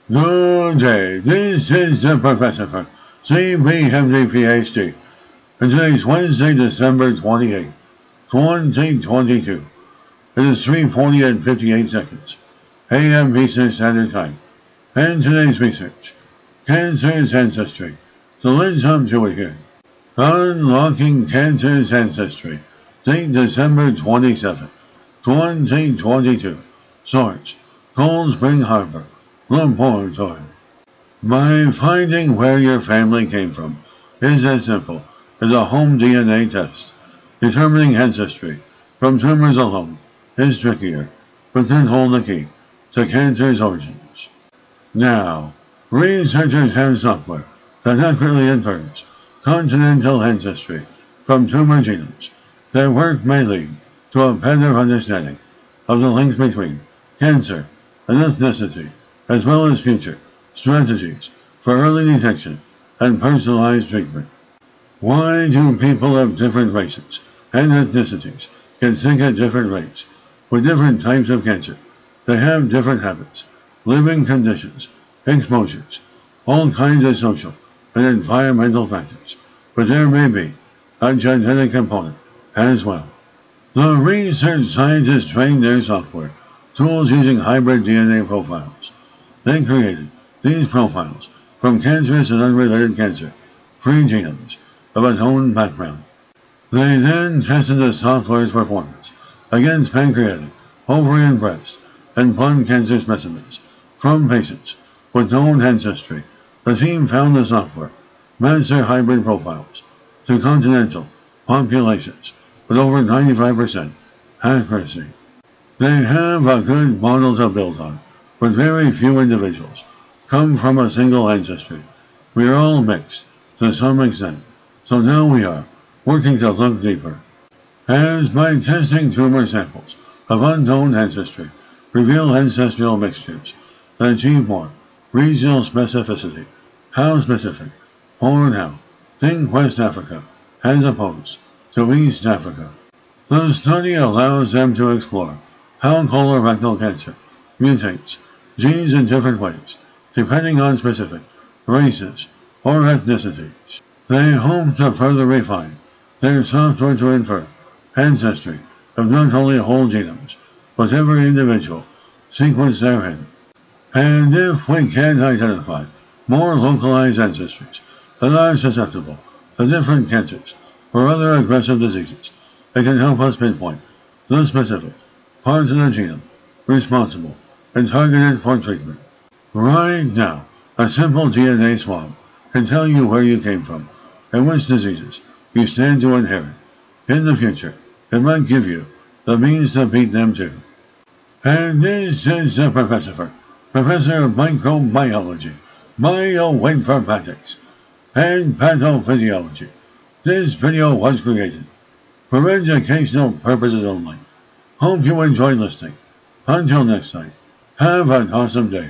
Good day, this is the Professopher, drwillphd, PhD, and today's Wednesday, December 28th, 2022. It is 3:40 and 58 seconds, a.m. Eastern Standard Time, and today's research, Cancer's Ancestry. So let's jump to it here. Unlocking Cancer's Ancestry, date December 27th, 2022. Source, Cold Spring Harbor. Laboratory. My finding where your family came from is as simple as a home DNA test. Determining ancestry from tumors alone is trickier, but can hold the key to cancer's origins. Now, researchers have software that accurately infers continental ancestry from tumor genomes. Their work may lead to a better understanding of the links between cancer and ethnicity, as well as future strategies for early detection and personalized treatment. Why do people of different races and ethnicities get sick at different rates with different types of cancer? They have different habits, living conditions, exposures, all kinds of social and environmental factors, but there may be a genetic component as well. The research scientists trained their software tools using hybrid DNA profiles. They created these profiles from cancerous and unrelated cancer-free genomes of a known background. They then tested the software's performance against pancreatic, ovarian, breast, and blood cancer specimens from patients with known ancestry. The team found the software matched their hybrid profiles to continental populations with over 95% accuracy. They have a good model to build on, but very few individuals come from a single ancestry. We are all mixed to some extent, so now we are working to look deeper. As by testing tumor samples of unknown ancestry, reveal ancestral mixtures that achieve more regional specificity. How specific? Or how? Think West Africa as opposed to East Africa. The study allows them to explore how colorectal cancer mutates genes in different ways, depending on specific races or ethnicities. They hope to further refine their software to infer ancestry of not only whole genomes, but every individual sequence therein. And if we can identify more localized ancestries that are susceptible to different cancers or other aggressive diseases, it can help us pinpoint the specific parts of the genome responsible and targeted for treatment. Right now, a simple DNA swab can tell you where you came from and which diseases you stand to inherit. In the future, it might give you the means to beat them too. And this is the Professor, Professor of Microbiology, Bioinformatics, and Pathophysiology. This video was created for educational purposes only. Hope you enjoy listening. Until next time, have an awesome day.